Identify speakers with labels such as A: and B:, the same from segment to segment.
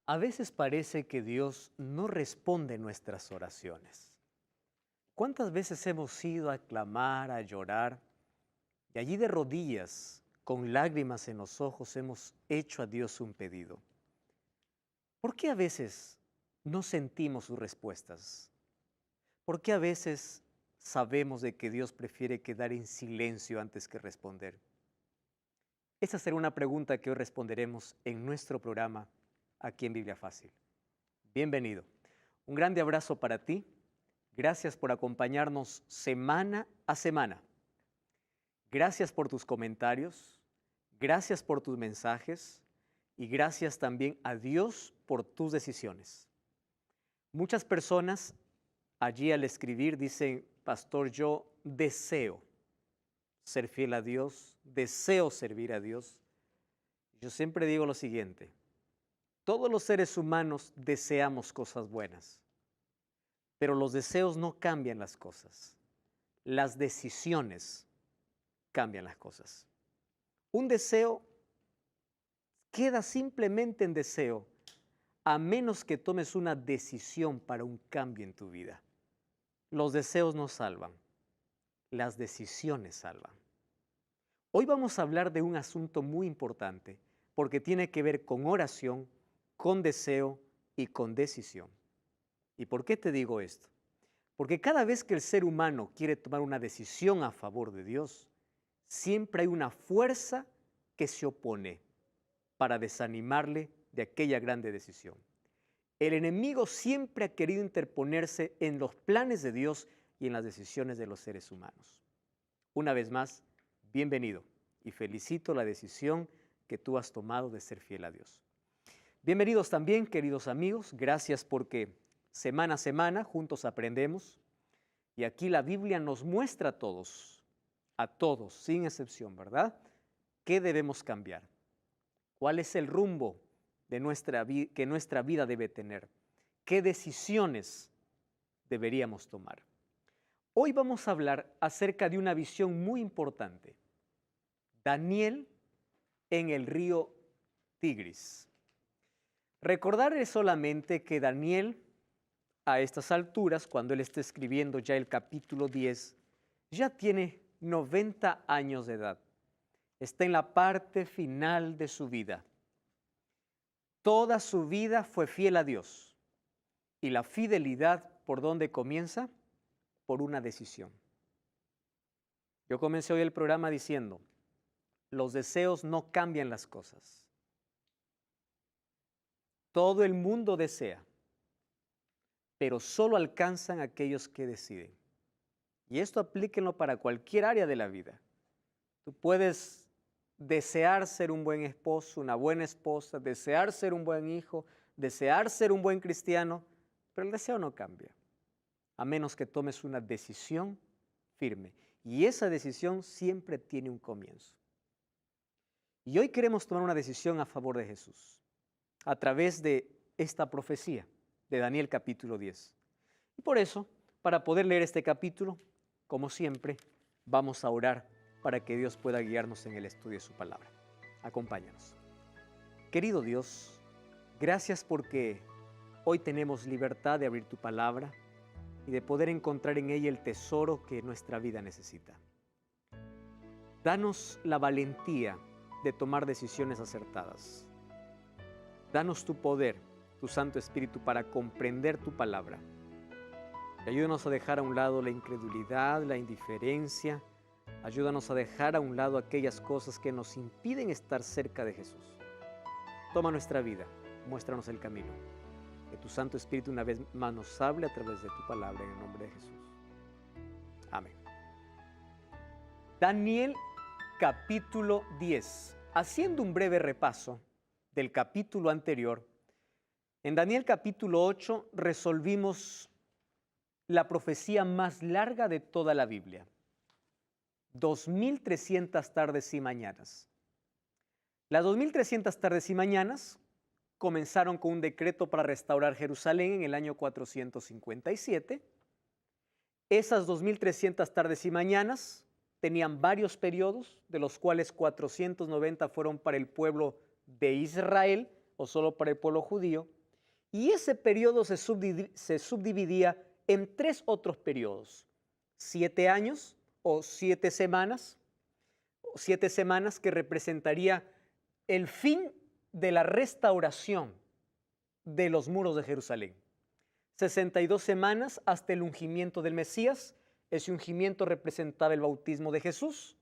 A: A veces parece que Dios no responde nuestras oraciones. ¿Cuántas veces hemos ido a clamar, a llorar, y allí de rodillas, con lágrimas en los ojos, hemos hecho a Dios un pedido? ¿Por qué a veces no sentimos sus respuestas? ¿Por qué a veces sabemos de que Dios prefiere quedar en silencio antes que responder? Esa será una pregunta que hoy responderemos en nuestro programa aquí en Biblia Fácil. Bienvenido. Un grande abrazo para ti. Gracias por acompañarnos semana a semana. Gracias por tus comentarios, gracias por tus mensajes y gracias también a Dios por tus decisiones. Muchas personas allí al escribir dicen, pastor, yo deseo ser fiel a Dios, deseo servir a Dios. Yo siempre digo lo siguiente, todos los seres humanos deseamos cosas buenas, pero los deseos no cambian las cosas, las decisiones cambian las cosas. Un deseo queda simplemente en deseo a menos que tomes una decisión para un cambio en tu vida. Los deseos no salvan, las decisiones salvan. Hoy vamos a hablar de un asunto muy importante porque tiene que ver con oración, con deseo y con decisión. ¿Y por qué te digo esto? Porque cada vez que el ser humano quiere tomar una decisión a favor de Dios, siempre hay una fuerza que se opone para desanimarle de aquella grande decisión. El enemigo siempre ha querido interponerse en los planes de Dios y en las decisiones de los seres humanos. Una vez más, bienvenido y felicito la decisión que tú has tomado de ser fiel a Dios. Bienvenidos también, queridos amigos, gracias porque semana a semana juntos aprendemos y aquí la Biblia nos muestra a todos, sin excepción, ¿verdad? ¿Qué debemos cambiar? ¿Cuál es el rumbo de que nuestra vida debe tener? ¿Qué decisiones deberíamos tomar? Hoy vamos a hablar acerca de una visión muy importante. Daniel en el río Tigris. Recordarles solamente que Daniel, a estas alturas, cuando él está escribiendo ya el capítulo 10, ya tiene 90 años de edad. Está en la parte final de su vida. Toda su vida fue fiel a Dios. Y la fidelidad, ¿por dónde comienza? Por una decisión. Yo comencé hoy el programa diciendo, los deseos no cambian las cosas. Todo el mundo desea, pero solo alcanzan aquellos que deciden. Y esto aplíquenlo para cualquier área de la vida. Tú puedes desear ser un buen esposo, una buena esposa, desear ser un buen hijo, desear ser un buen cristiano, pero el deseo no cambia, a menos que tomes una decisión firme. Y esa decisión siempre tiene un comienzo. Y hoy queremos tomar una decisión a favor de Jesús, a través de esta profecía de Daniel capítulo 10. Y por eso, para poder leer este capítulo, como siempre, vamos a orar para que Dios pueda guiarnos en el estudio de su palabra. Acompáñanos. Querido Dios, gracias porque hoy tenemos libertad de abrir tu palabra y de poder encontrar en ella el tesoro que nuestra vida necesita. Danos la valentía de tomar decisiones acertadas. Danos tu poder, tu Santo Espíritu, para comprender tu palabra. Y ayúdanos a dejar a un lado la incredulidad, la indiferencia. Ayúdanos a dejar a un lado aquellas cosas que nos impiden estar cerca de Jesús. Toma nuestra vida, muéstranos el camino. Que tu Santo Espíritu una vez más nos hable a través de tu palabra en el nombre de Jesús. Amén. Daniel capítulo 10. Haciendo un breve repaso del capítulo anterior, en Daniel capítulo 8 resolvimos la profecía más larga de toda la Biblia. 2300 tardes y mañanas. Las 2300 tardes y mañanas comenzaron con un decreto para restaurar Jerusalén en el año 457. Esas 2300 tardes y mañanas tenían varios periodos, de los cuales 490 fueron para el pueblo de Israel o solo para el pueblo judío, Y ese periodo se subdividía en 3 otros periodos. 7 años o 7 semanas, 7 semanas que representaría el fin de la restauración de los muros de Jerusalén. 62 semanas hasta el ungimiento del Mesías. Ese ungimiento representaba el bautismo de Jesús.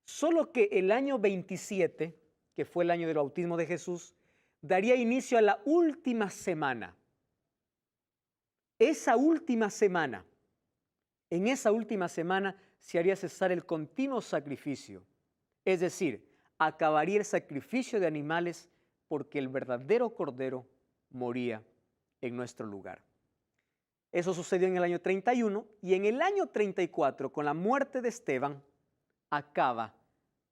A: Solo que el año 27, que fue el año del bautismo de Jesús, daría inicio a la última semana. Esa última semana, en esa última semana se haría cesar el continuo sacrificio. Es decir, acabaría el sacrificio de animales porque el verdadero Cordero moría en nuestro lugar. Eso sucedió en el año 31 y en el año 34, con la muerte de Esteban, acaba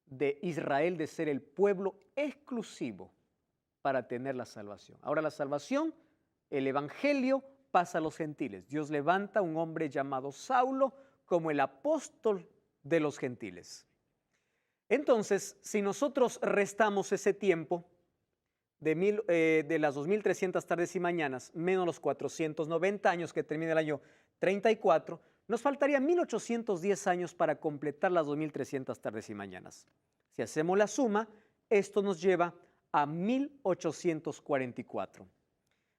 A: de Israel de ser el pueblo exclusivo para tener la salvación. Ahora la salvación, el evangelio pasa a los gentiles. Dios levanta a un hombre llamado Saulo como el apóstol de los gentiles. Entonces, si nosotros restamos ese tiempo de las 2300 tardes y mañanas, menos los 490 años que termina el año 34, nos faltarían 1810 años para completar las 2300 tardes y mañanas. Si hacemos la suma, esto nos lleva a 1844.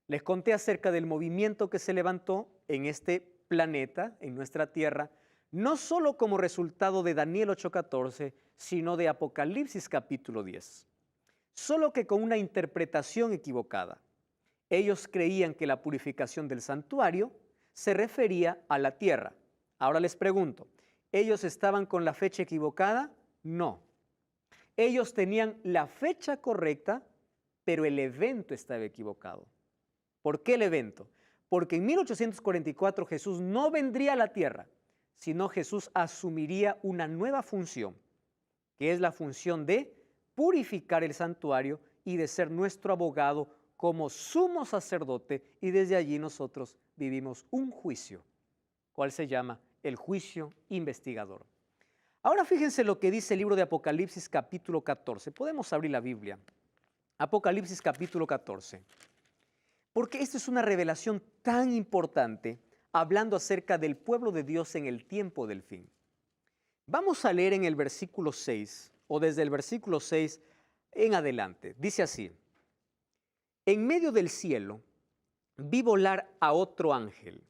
A: Les conté acerca del movimiento que se levantó en este planeta, en nuestra Tierra, no solo como resultado de Daniel 8:14, sino de Apocalipsis capítulo 10. Solo que con una interpretación equivocada. Ellos creían que la purificación del santuario se refería a la tierra. Ahora les pregunto, ¿ellos estaban con la fecha equivocada? No. Ellos tenían la fecha correcta, pero el evento estaba equivocado. ¿Por qué el evento? Porque en 1844 Jesús no vendría a la tierra, sino Jesús asumiría una nueva función, que es la función de purificar el santuario y de ser nuestro abogado como sumo sacerdote, y desde allí nosotros vivimos un juicio, cual se llama el juicio investigador. Ahora fíjense lo que dice el libro de Apocalipsis capítulo 14. Podemos abrir la Biblia. Apocalipsis capítulo 14. Porque esta es una revelación tan importante, hablando acerca del pueblo de Dios en el tiempo del fin. Vamos a leer en el versículo 6, o desde el versículo 6 en adelante. Dice así: en medio del cielo vi volar a otro ángel.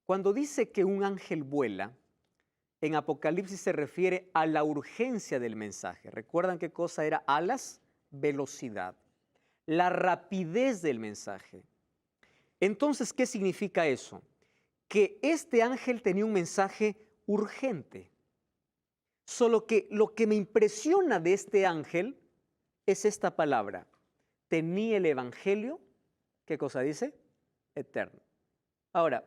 A: Cuando dice que un ángel vuela, en Apocalipsis se refiere a la urgencia del mensaje. ¿Recuerdan qué cosa era alas? Velocidad. La rapidez del mensaje. Entonces, ¿qué significa eso? Que este ángel tenía un mensaje urgente. Solo que lo que me impresiona de este ángel es esta palabra. Tenía el evangelio, ¿qué cosa dice? Eterno. Ahora,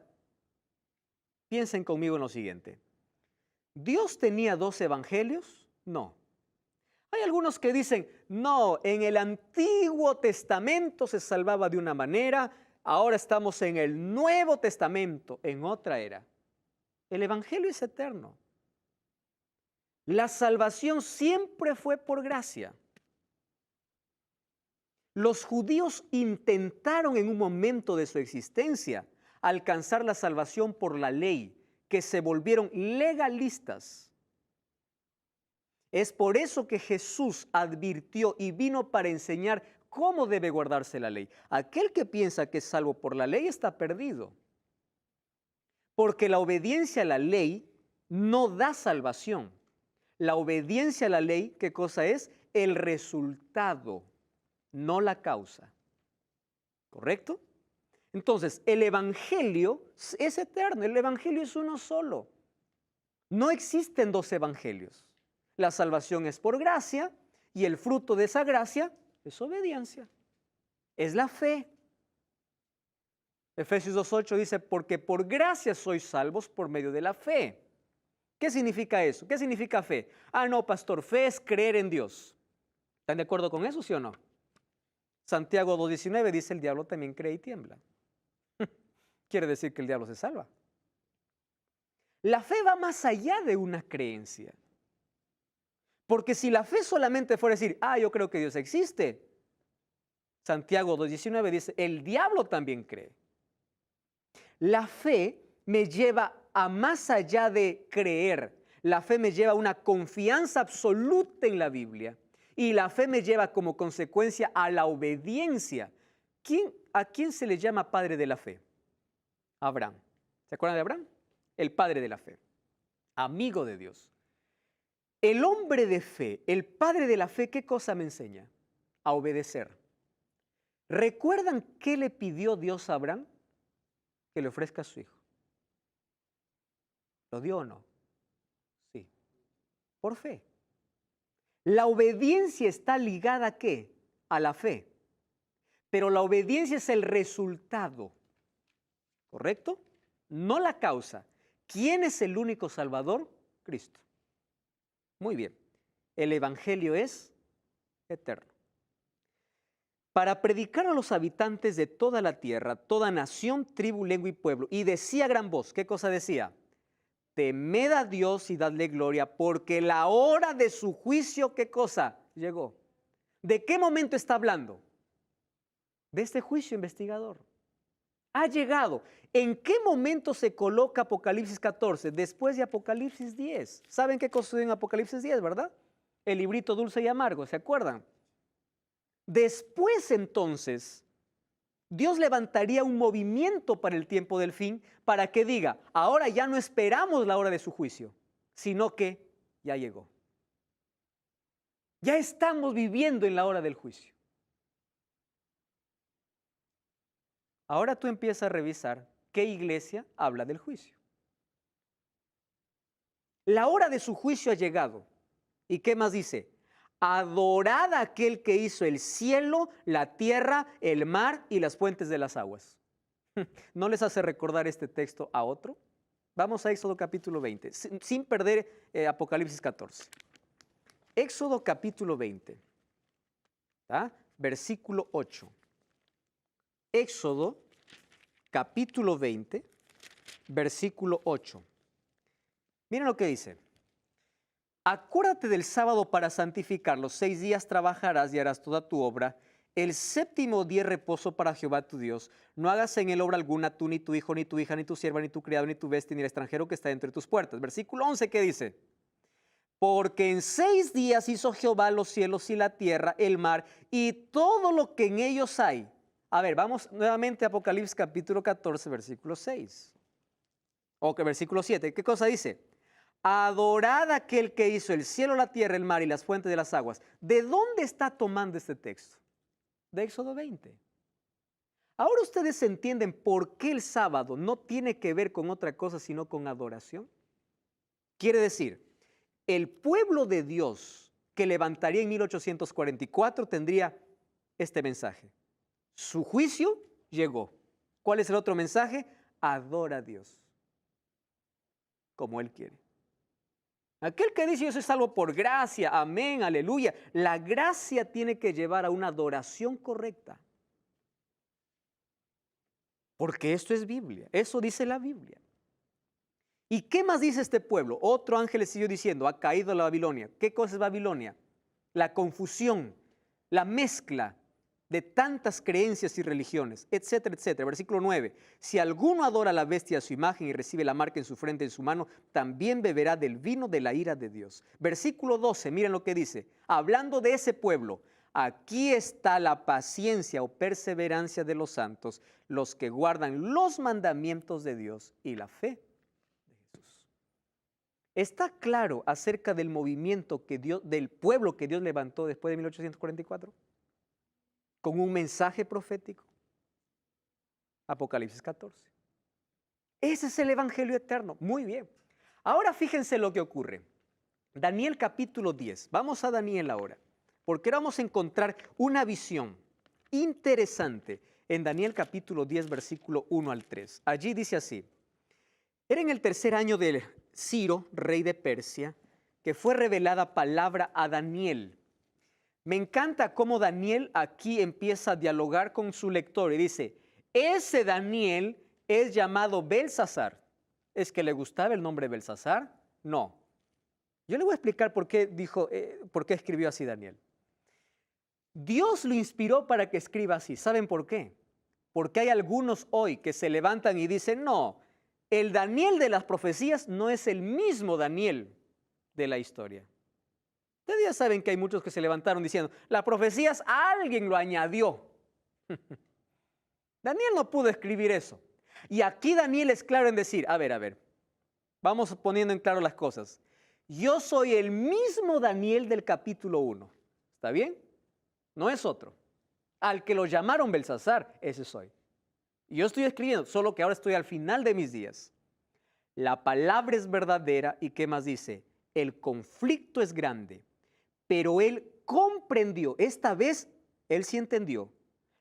A: piensen conmigo en lo siguiente. ¿Dios tenía 2 evangelios? No. Hay algunos que dicen, no, en el Antiguo Testamento se salvaba de una manera, ahora estamos en el Nuevo Testamento, en otra era. El evangelio es eterno. La salvación siempre fue por gracia. Los judíos intentaron en un momento de su existencia alcanzar la salvación por la ley, que se volvieron legalistas. Es por eso que Jesús advirtió y vino para enseñar cómo debe guardarse la ley. Aquel que piensa que es salvo por la ley está perdido. Porque la obediencia a la ley no da salvación. La obediencia a la ley, ¿qué cosa es? El resultado, no la causa. ¿Correcto? Entonces, el evangelio es eterno, el evangelio es uno solo. No existen 2 evangelios. La salvación es por gracia y el fruto de esa gracia es obediencia, es la fe. Efesios 2:8 dice, porque por gracia sois salvos por medio de la fe. ¿Qué significa eso? ¿Qué significa fe? Ah, no, pastor, fe es creer en Dios. ¿Están de acuerdo con eso, sí o no? Santiago 2:19 dice, el diablo también cree y tiembla. Quiere decir que el diablo se salva. La fe va más allá de una creencia. Porque si la fe solamente fuera decir, yo creo que Dios existe, Santiago 2:19 dice, el diablo también cree. La fe me lleva a más allá de creer. La fe me lleva a una confianza absoluta en la Biblia. Y la fe me lleva como consecuencia a la obediencia. ¿A quién se le llama padre de la fe? Abraham. ¿Se acuerdan de Abraham? El padre de la fe. Amigo de Dios. El hombre de fe, el padre de la fe, ¿qué cosa me enseña? A obedecer. ¿Recuerdan qué le pidió Dios a Abraham? Que le ofrezca a su hijo. ¿Lo dio o no? Sí. Por fe. La obediencia está ligada ¿a qué? A la fe. Pero la obediencia es el resultado. ¿Correcto? No la causa. ¿Quién es el único Salvador? Cristo. Muy bien. El Evangelio es eterno. Para predicar a los habitantes de toda la tierra, toda nación, tribu, lengua y pueblo. Y decía a gran voz, ¿qué cosa decía? Temed a Dios y dadle gloria, porque la hora de su juicio, ¿qué cosa? Llegó. ¿De qué momento está hablando? De este juicio investigador. Ha llegado. ¿En qué momento se coloca Apocalipsis 14? Después de Apocalipsis 10. ¿Saben qué cosa sucedió en Apocalipsis 10, verdad? El librito dulce y amargo, ¿se acuerdan? Después entonces, Dios levantaría un movimiento para el tiempo del fin para que diga, ahora ya no esperamos la hora de su juicio, sino que ya llegó. Ya estamos viviendo en la hora del juicio. Ahora tú empiezas a revisar qué iglesia habla del juicio. La hora de su juicio ha llegado. ¿Y qué más dice? Adorad a aquel que hizo el cielo, la tierra, el mar y las fuentes de las aguas. ¿No les hace recordar este texto a otro? Vamos a Éxodo capítulo 20, sin perder Apocalipsis 14. Éxodo capítulo 20, versículo 8. Éxodo capítulo 20, versículo 8. Miren lo que dice. Acuérdate del sábado para santificarlo. 6 días trabajarás y harás toda tu obra. El séptimo día reposo para Jehová tu Dios. No hagas en él obra alguna, tú, ni tu hijo, ni tu hija, ni tu sierva, ni tu criado, ni tu bestia, ni el extranjero que está entre tus puertas. Versículo 11, ¿qué dice? Porque en 6 días hizo Jehová los cielos y la tierra, el mar y todo lo que en ellos hay. A ver, vamos nuevamente a Apocalipsis capítulo 14, versículo 6. O que versículo 7. ¿Qué cosa dice? Adorad a aquel que hizo el cielo, la tierra, el mar y las fuentes de las aguas. ¿De dónde está tomando este texto? De Éxodo 20. Ahora ustedes entienden por qué el sábado no tiene que ver con otra cosa sino con adoración. Quiere decir, el pueblo de Dios que levantaría en 1844 tendría este mensaje. Su juicio llegó. ¿Cuál es el otro mensaje? Adora a Dios como Él quiere. Aquel que dice yo soy salvo por gracia, amén, aleluya. La gracia tiene que llevar a una adoración correcta. Porque esto es Biblia, eso dice la Biblia. ¿Y qué más dice este pueblo? Otro ángel le siguió diciendo, ha caído la Babilonia. ¿Qué cosa es Babilonia? La confusión, la mezcla de tantas creencias y religiones, etcétera, etcétera. Versículo 9. Si alguno adora a la bestia a su imagen y recibe la marca en su frente, en su mano, también beberá del vino de la ira de Dios. Versículo 12, miren lo que dice. Hablando de ese pueblo, aquí está la paciencia o perseverancia de los santos, los que guardan los mandamientos de Dios y la fe de Jesús. ¿Está claro acerca del movimiento del pueblo que Dios levantó después de 1844? Con un mensaje profético. Apocalipsis 14. Ese es el Evangelio eterno. Muy bien. Ahora fíjense lo que ocurre. Daniel capítulo 10. Vamos a Daniel ahora. Porque ahora vamos a encontrar una visión interesante en Daniel capítulo 10, versículo 1 al 3. Allí dice así. Era en el tercer año de Ciro, rey de Persia, que fue revelada palabra a Daniel. Me encanta cómo Daniel aquí empieza a dialogar con su lector y dice, ese Daniel es llamado Belsasar. ¿Es que le gustaba el nombre Belsasar? No. Yo le voy a explicar por qué escribió así Daniel. Dios lo inspiró para que escriba así. ¿Saben por qué? Porque hay algunos hoy que se levantan y dicen, no, el Daniel de las profecías no es el mismo Daniel de la historia. Ustedes ya saben que hay muchos que se levantaron diciendo, las profecías alguien lo añadió. Daniel no pudo escribir eso. Y aquí Daniel es claro en decir, a ver, vamos poniendo en claro las cosas. Yo soy el mismo Daniel del capítulo 1. ¿Está bien? No es otro. Al que lo llamaron Belsasar, ese soy. Y yo estoy escribiendo, solo que ahora estoy al final de mis días. La palabra es verdadera y ¿qué más dice? El conflicto es grande, pero él comprendió, esta vez él sí entendió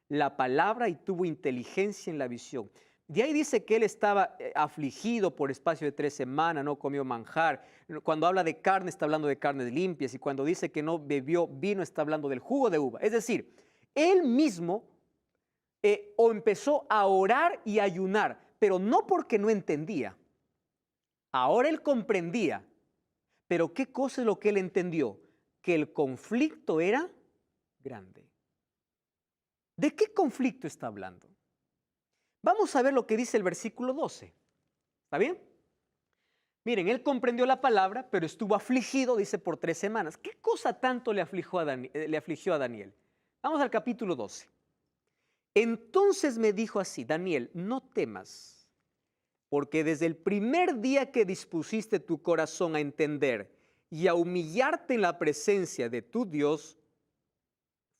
A: la palabra y tuvo inteligencia en la visión. De ahí dice que él estaba afligido por espacio de 3 semanas, no comió manjar. Cuando habla de carne está hablando de carnes limpias y cuando dice que no bebió vino está hablando del jugo de uva. Es decir, él mismo o empezó a orar y ayunar, pero no porque no entendía. Ahora él comprendía, pero ¿qué cosa es lo que él entendió? Que el conflicto era grande. ¿De qué conflicto está hablando? Vamos a ver lo que dice el versículo 12. ¿Está bien? Miren, él comprendió la palabra, pero estuvo afligido, dice, por 3 semanas. ¿Qué cosa tanto le afligió a Daniel? Vamos al capítulo 12. Entonces me dijo así, Daniel, no temas, porque desde el primer día que dispusiste tu corazón a entender y a humillarte en la presencia de tu Dios,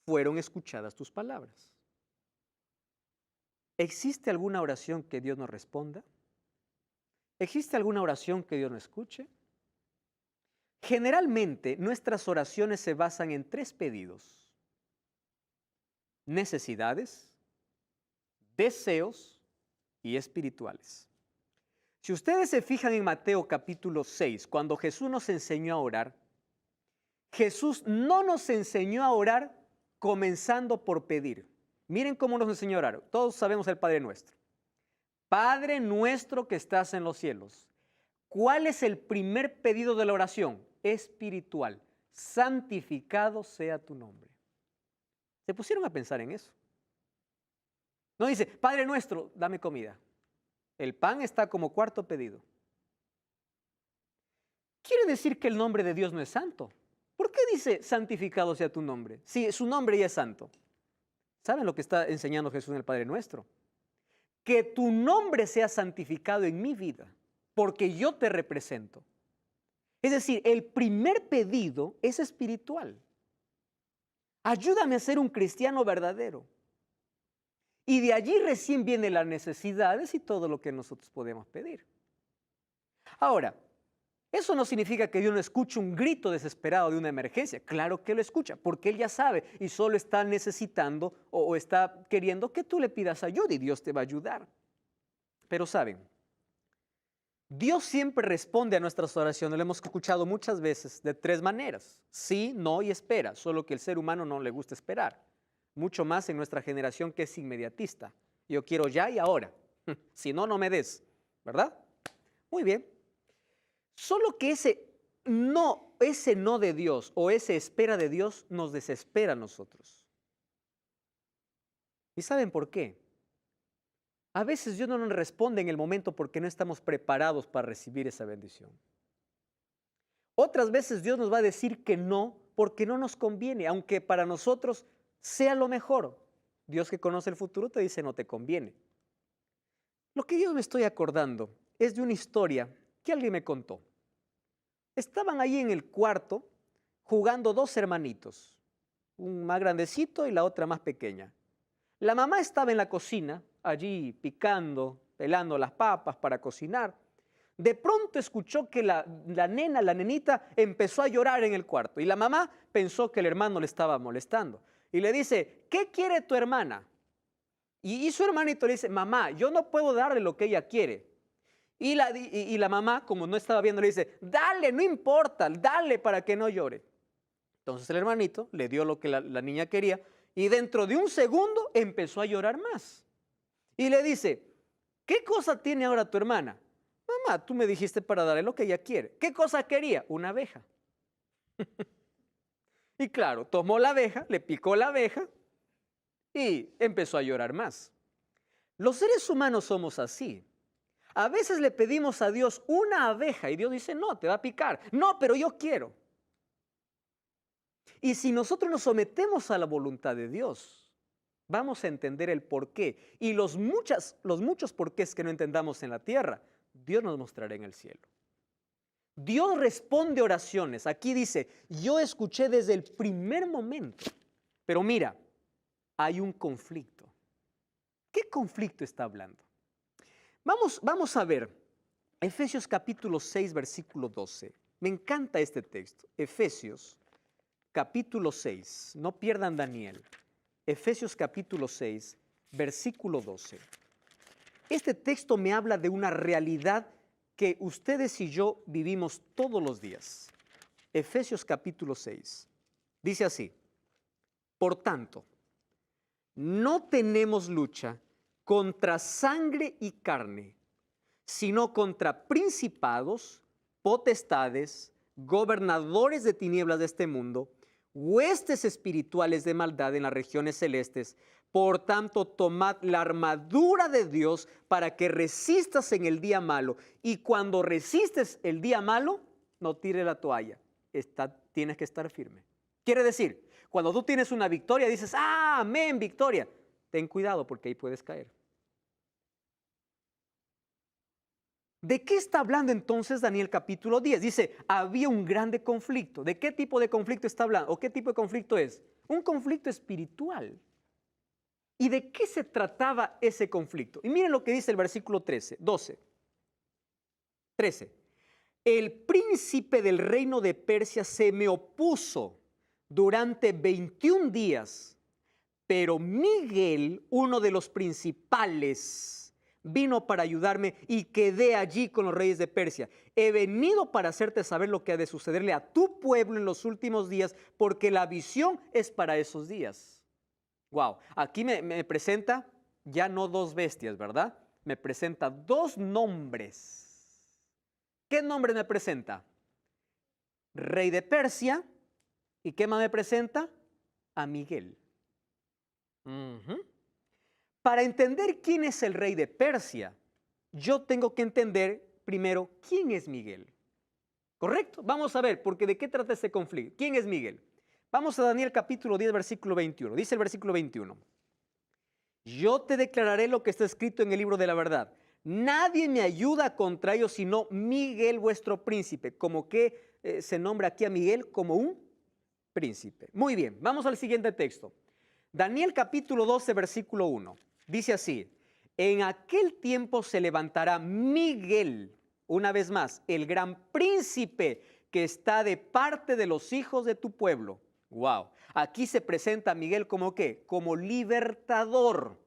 A: fueron escuchadas tus palabras. ¿Existe alguna oración que Dios no responda? ¿Existe alguna oración que Dios no escuche? Generalmente nuestras oraciones se basan en 3 pedidos: necesidades, deseos y espirituales. Si ustedes se fijan en Mateo capítulo 6, cuando Jesús nos enseñó a orar, Jesús no nos enseñó a orar comenzando por pedir. Miren cómo nos enseñó a orar. Todos sabemos el Padre Nuestro. Padre nuestro que estás en los cielos. ¿Cuál es el primer pedido de la oración? Espiritual. Santificado sea tu nombre. ¿Se pusieron a pensar en eso? No dice, Padre nuestro, dame comida. El pan está como 4.º pedido. Quiere decir que el nombre de Dios no es santo. ¿Por qué dice santificado sea tu nombre? Si su nombre ya es santo. ¿Saben lo que está enseñando Jesús en el Padre Nuestro? Que tu nombre sea santificado en mi vida, porque yo te represento. Es decir, el primer pedido es espiritual. Ayúdame a ser un cristiano verdadero. Y de allí recién vienen las necesidades y todo lo que nosotros podemos pedir. Ahora, eso no significa que Dios no escuche un grito desesperado de una emergencia. Claro que lo escucha, porque Él ya sabe y solo está necesitando o está queriendo que tú le pidas ayuda y Dios te va a ayudar. Pero saben, Dios siempre responde a nuestras oraciones, lo hemos escuchado muchas veces, de 3 maneras. Sí, no y espera, solo que el ser humano no le gusta esperar. Mucho más en nuestra generación que es inmediatista. Yo quiero ya y ahora. Si no, no me des, ¿verdad? Muy bien. Solo que ese no de Dios o esa espera de Dios nos desespera a nosotros. ¿Y saben por qué? A veces Dios no nos responde en el momento porque no estamos preparados para recibir esa bendición. Otras veces Dios nos va a decir que no porque no nos conviene, aunque para nosotros sea lo mejor. Dios que conoce el futuro te dice no te conviene. Lo que yo me estoy acordando es de una historia que alguien me contó. Estaban ahí en el cuarto jugando 2 hermanitos, un más grandecito y la otra más pequeña. La mamá estaba en la cocina, allí picando, pelando las papas para cocinar. De pronto escuchó que la nenita, empezó a llorar en el cuarto y la mamá pensó que el hermano le estaba molestando. Y le dice, ¿qué quiere tu hermana? Y su hermanito le dice, mamá, yo no puedo darle lo que ella quiere. Y la mamá, como no estaba viendo, le dice, dale, no importa, dale para que no llore. Entonces el hermanito le dio lo que la niña quería y dentro de un segundo empezó a llorar más. Y le dice, ¿qué cosa tiene ahora tu hermana? Mamá, tú me dijiste para darle lo que ella quiere. ¿Qué cosa quería? Una abeja. Y claro, tomó la abeja, le picó la abeja y empezó a llorar más. Los seres humanos somos así. A veces le pedimos a Dios una abeja y Dios dice, no, te va a picar. No, pero yo quiero. Y si nosotros nos sometemos a la voluntad de Dios, vamos a entender el porqué. Y los muchos porqués que no entendamos en la tierra, Dios nos mostrará en el cielo. Dios responde oraciones. Aquí dice, yo escuché desde el primer momento. Pero mira, hay un conflicto. ¿Qué conflicto está hablando? Vamos a ver Efesios capítulo 6, versículo 12. Me encanta este texto. Efesios capítulo 6. No pierdan Daniel. Efesios capítulo 6, versículo 12. Este texto me habla de una realidad que ustedes y yo vivimos todos los días. Efesios capítulo 6. Dice así, por tanto, no tenemos lucha contra sangre y carne, sino contra principados, potestades, gobernadores de tinieblas de este mundo, huestes espirituales de maldad en las regiones celestes. Por tanto, tomad la armadura de Dios para que resistas en el día malo. Y cuando resistes el día malo, no tires la toalla. Tienes que estar firme. Quiere decir, cuando tú tienes una victoria, dices, ¡ah, amén, victoria! Ten cuidado porque ahí puedes caer. ¿De qué está hablando entonces Daniel capítulo 10? Dice, había un grande conflicto. ¿De qué tipo de conflicto está hablando? ¿O qué tipo de conflicto es? Un conflicto espiritual. ¿Y de qué se trataba ese conflicto? Y miren lo que dice el versículo 13. El príncipe del reino de Persia se me opuso durante 21 días, pero Miguel, uno de los principales, vino para ayudarme y quedé allí con los reyes de Persia. He venido para hacerte saber lo que ha de sucederle a tu pueblo en los últimos días, porque la visión es para esos días. Wow, aquí me presenta ya no dos bestias, ¿verdad? Me presenta dos nombres. ¿Qué nombre me presenta? Rey de Persia. ¿Y qué más me presenta? A Miguel. Para entender quién es el rey de Persia, yo tengo que entender primero quién es Miguel. ¿Correcto? Vamos a ver, porque ¿de qué trata este conflicto? ¿Quién es Miguel? Vamos a Daniel capítulo 10, versículo 21. Dice el versículo 21. Yo te declararé lo que está escrito en el libro de la verdad. Nadie me ayuda contra ellos sino Miguel vuestro príncipe. Como que se nombra aquí a Miguel como un príncipe. Muy bien, vamos al siguiente texto. Daniel capítulo 12, versículo 1. Dice así, en aquel tiempo se levantará Miguel, una vez más, el gran príncipe que está de parte de los hijos de tu pueblo. Wow, aquí se presenta a Miguel como ¿qué? Como libertador.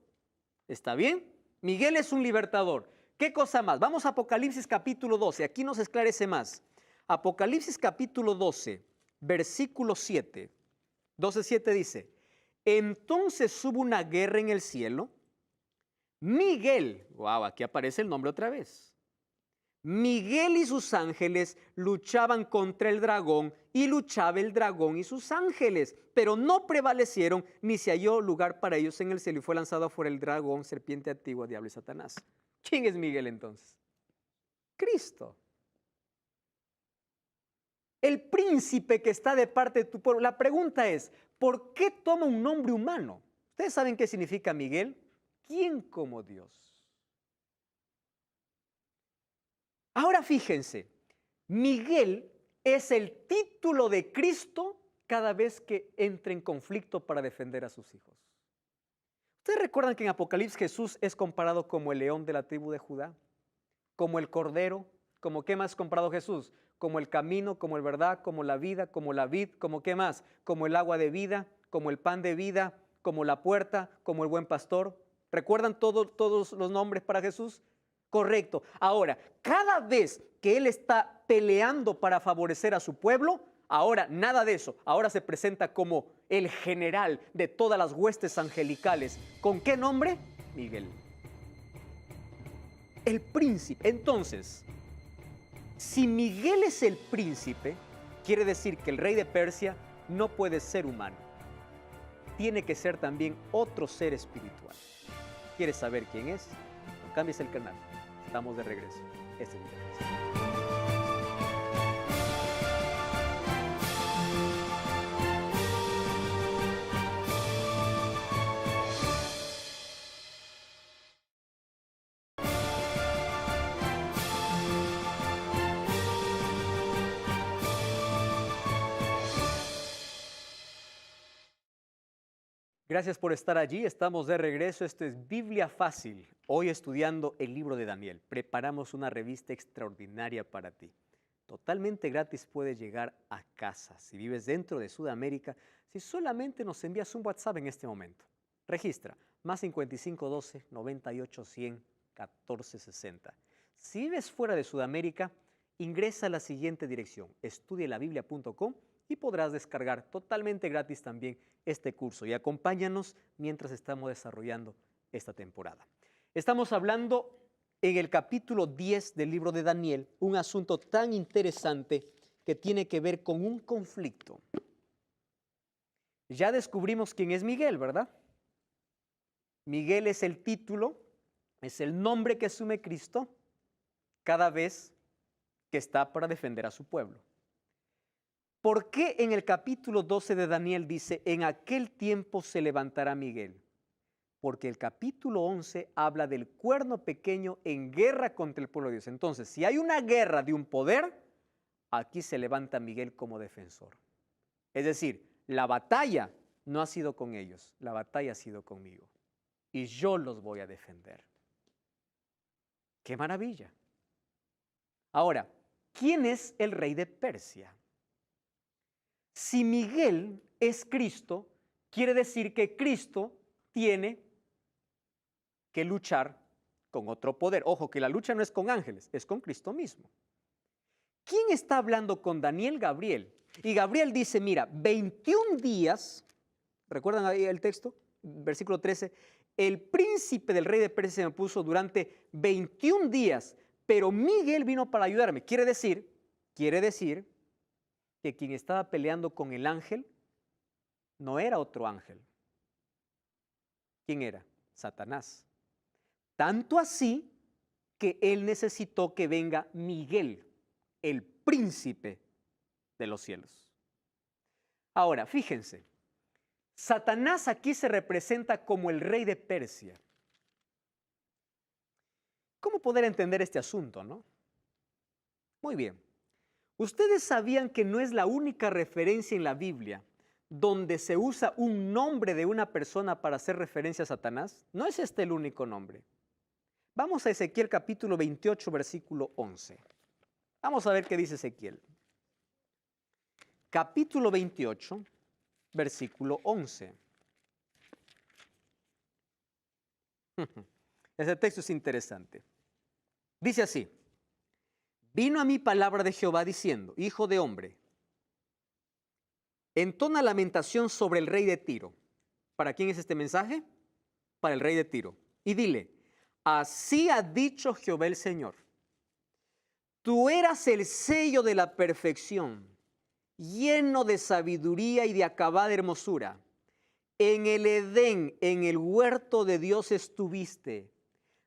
A: ¿Está bien? Miguel es un libertador. ¿Qué cosa más? Vamos a Apocalipsis capítulo 12, aquí nos esclarece más. Apocalipsis capítulo 12, versículo 7. 12:7 dice, entonces hubo una guerra en el cielo. Miguel, wow, aquí aparece el nombre otra vez. Miguel y sus ángeles luchaban contra el dragón y luchaba el dragón y sus ángeles, pero no prevalecieron ni se halló lugar para ellos en el cielo y fue lanzado afuera el dragón, serpiente antigua, diablo y Satanás. ¿Quién es Miguel entonces? Cristo. El príncipe que está de parte de tu pueblo. La pregunta es, ¿por qué toma un nombre humano? ¿Ustedes saben qué significa Miguel? ¿Quién como Dios? Ahora fíjense, Miguel es el título de Cristo cada vez que entra en conflicto para defender a sus hijos. ¿Ustedes recuerdan que en Apocalipsis Jesús es comparado como el león de la tribu de Judá? Como el cordero, como ¿qué más es comparado Jesús? Como el camino, como el verdad, como la vida, como la vid, como ¿qué más? Como el agua de vida, como el pan de vida, como la puerta, como el buen pastor. ¿Recuerdan todos los nombres para Jesús? Correcto. Ahora, cada vez que Él está peleando para favorecer a su pueblo, ahora nada de eso. Ahora se presenta como el general de todas las huestes angelicales. ¿Con qué nombre? Miguel. El príncipe. Entonces, si Miguel es el príncipe, quiere decir que el rey de Persia no puede ser humano. Tiene que ser también otro ser espiritual. ¿Quieres saber quién es? No cambies el canal. Estamos de regreso. Este es mi canal. Gracias por estar allí. Estamos de regreso. Esto es Biblia Fácil. Hoy estudiando el libro de Daniel. Preparamos una revista extraordinaria para ti. Totalmente gratis, puedes llegar a casa. Si vives dentro de Sudamérica, si solamente nos envías un WhatsApp en este momento. Registra más 5512 98 100 14 60. Si vives fuera de Sudamérica, ingresa a la siguiente dirección: estudielabiblia.com y podrás descargar totalmente gratis también este curso. Y acompáñanos mientras estamos desarrollando esta temporada. Estamos hablando en el capítulo 10 del libro de Daniel, un asunto tan interesante que tiene que ver con un conflicto. Ya descubrimos quién es Miguel, ¿verdad? Miguel es el título, es el nombre que asume Cristo cada vez que está para defender a su pueblo. ¿Por qué en el capítulo 12 de Daniel dice, en aquel tiempo se levantará Miguel? Porque el capítulo 11 habla del cuerno pequeño en guerra contra el pueblo de Dios. Entonces, si hay una guerra de un poder, aquí se levanta Miguel como defensor. Es decir, la batalla no ha sido con ellos, la batalla ha sido conmigo. Y yo los voy a defender. ¡Qué maravilla! Ahora, ¿quién es el rey de Persia? Si Miguel es Cristo, quiere decir que Cristo tiene que luchar con otro poder. Ojo, que la lucha no es con ángeles, es con Cristo mismo. ¿Quién está hablando con Daniel? Gabriel. Y Gabriel dice, mira, 21 días, ¿recuerdan ahí el texto? Versículo 13, el príncipe del rey de Persia me puso durante 21 días, pero Miguel vino para ayudarme. Quiere decir que quien estaba peleando con el ángel no era otro ángel. ¿Quién era? Satanás. Tanto así que él necesitó que venga Miguel, el príncipe de los cielos. Ahora, fíjense, Satanás aquí se representa como el rey de Persia. ¿Cómo poder entender este asunto, no? Muy bien. ¿Ustedes sabían que no es la única referencia en la Biblia donde se usa un nombre de una persona para hacer referencia a Satanás? No es este el único nombre. Vamos a Ezequiel capítulo 28, versículo 11. Vamos a ver qué dice Ezequiel. Capítulo 28, versículo 11. Ese texto es interesante. Dice así: vino a mí palabra de Jehová diciendo, hijo de hombre, entona lamentación sobre el rey de Tiro. ¿Para quién es este mensaje? Para el rey de Tiro. Y dile, así ha dicho Jehová el Señor, tú eras el sello de la perfección, lleno de sabiduría y de acabada hermosura. En el Edén, en el huerto de Dios estuviste.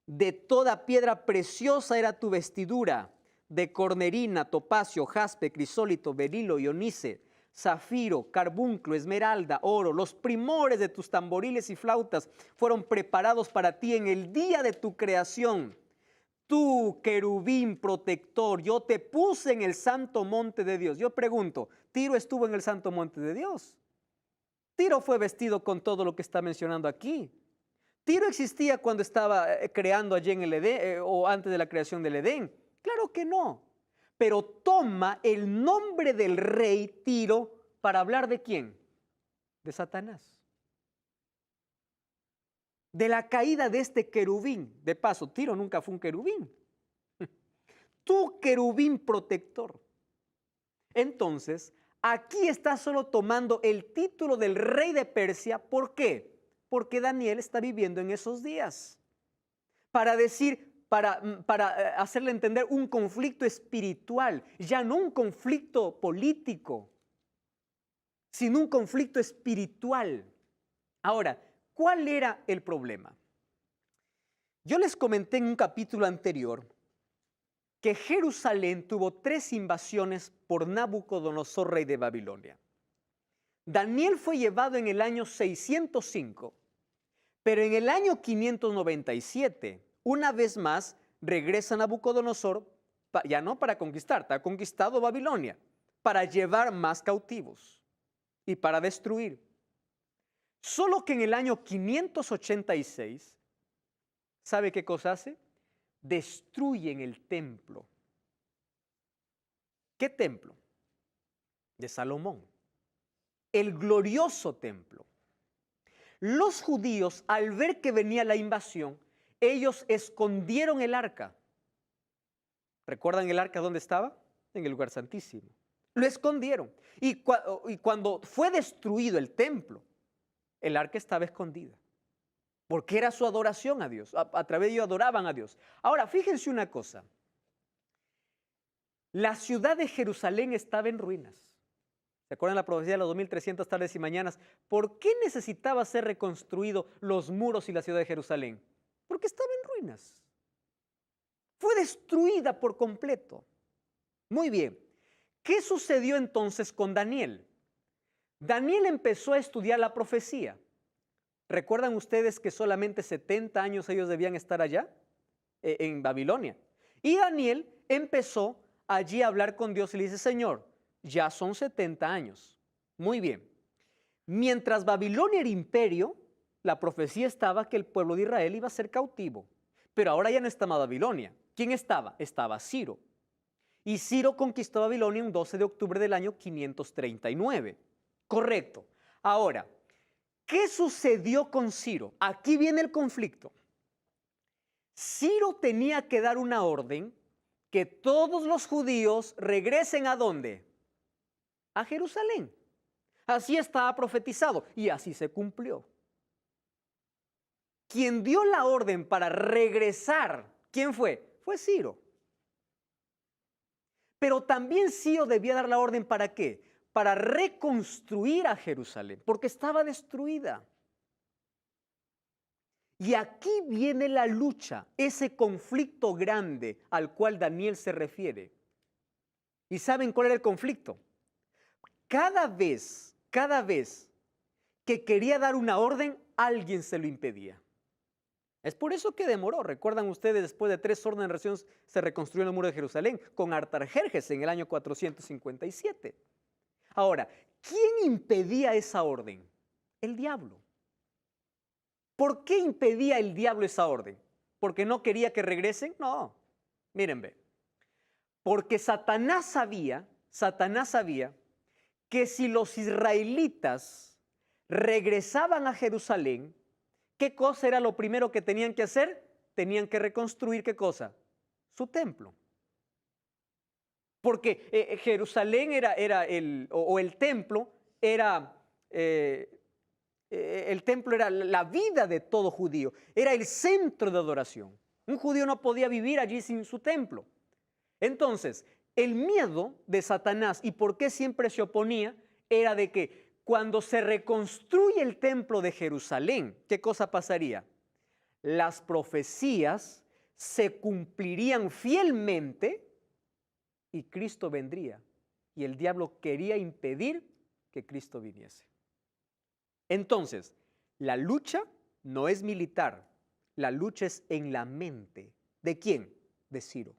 A: De toda piedra preciosa era tu vestidura, de cornerina, topacio, jaspe, crisólito, berilo y onice, zafiro, carbunclo, esmeralda, oro. Los primores de tus tamboriles y flautas fueron preparados para ti en el día de tu creación. Tú, querubín protector, yo te puse en el santo monte de Dios. Yo pregunto, ¿Tiro estuvo en el santo monte de Dios? Tiro fue vestido con todo lo que está mencionando aquí. ¿Tiro existía cuando estaba creando allí en el Edén o antes de la creación del Edén? Claro que no. Pero toma el nombre del rey Tiro para hablar ¿de quién? De Satanás. De la caída de este querubín. De paso, Tiro nunca fue un querubín. Tú, querubín protector. Entonces, aquí está solo tomando el título del rey de Persia. ¿Por qué? Porque Daniel está viviendo en esos días. Para decir, para hacerle entender un conflicto espiritual, ya no un conflicto político, sino un conflicto espiritual. Ahora, ¿cuál era el problema? Yo les comenté en un capítulo anterior que Jerusalén tuvo 3 invasiones por Nabucodonosor, rey de Babilonia. Daniel fue llevado en el año 605, pero en el año 597, una vez más, regresa Nabucodonosor, ya no para conquistar, ha conquistado Babilonia, para llevar más cautivos y para destruir. Solo que en el año 586, ¿sabe qué cosa hace? Destruyen el templo. ¿Qué templo? De Salomón. El glorioso templo. Los judíos, al ver que venía la invasión, ellos escondieron el arca. ¿Recuerdan el arca dónde estaba? En el lugar santísimo. Lo escondieron. Y cuando fue destruido el templo, el arca estaba escondida. Porque era su adoración a Dios. A través de ello adoraban a Dios. Ahora, fíjense una cosa. La ciudad de Jerusalén estaba en ruinas. ¿Se acuerdan la profecía de las 2300 tardes y mañanas? ¿Por qué necesitaba ser reconstruido los muros y la ciudad de Jerusalén? Porque estaba en ruinas. Fue destruida por completo. Muy bien. ¿Qué sucedió entonces con Daniel? Daniel empezó a estudiar la profecía. ¿Recuerdan ustedes que solamente 70 años ellos debían estar allá? En Babilonia. Y Daniel empezó allí a hablar con Dios y le dice, Señor, ya son 70 años. Muy bien. Mientras Babilonia era imperio, la profecía estaba que el pueblo de Israel iba a ser cautivo. Pero ahora ya no estaba Babilonia. ¿Quién estaba? Estaba Ciro. Y Ciro conquistó Babilonia un 12 de octubre del año 539. Correcto. Ahora, ¿qué sucedió con Ciro? Aquí viene el conflicto. Ciro tenía que dar una orden que todos los judíos regresen ¿a dónde? A Jerusalén. Así estaba profetizado y así se cumplió. Quien dio la orden para regresar, ¿quién fue? Fue Ciro. Pero también Ciro debía dar la orden ¿para qué? Para reconstruir a Jerusalén, porque estaba destruida. Y aquí viene la lucha, ese conflicto grande al cual Daniel se refiere. ¿Y saben cuál era el conflicto? Cada vez que quería dar una orden, alguien se lo impedía. Es por eso que demoró. Recuerdan ustedes, después de 3 órdenes se reconstruyó el muro de Jerusalén con Artajerjes en el año 457. Ahora, ¿quién impedía esa orden? El diablo. ¿Por qué impedía el diablo esa orden? ¿Porque no quería que regresen? No. Miren, ve. Porque Satanás sabía que si los israelitas regresaban a Jerusalén, ¿qué cosa era lo primero que tenían que hacer? Tenían que reconstruir, ¿qué cosa? Su templo. Porque Jerusalén el templo era la vida de todo judío, era el centro de adoración. Un judío no podía vivir allí sin su templo. Entonces, el miedo de Satanás, y por qué siempre se oponía, era de que cuando se reconstruye el templo de Jerusalén, ¿qué cosa pasaría? Las profecías se cumplirían fielmente y Cristo vendría. Y el diablo quería impedir que Cristo viniese. Entonces, la lucha no es militar, la lucha es en la mente. ¿De quién? De Ciro.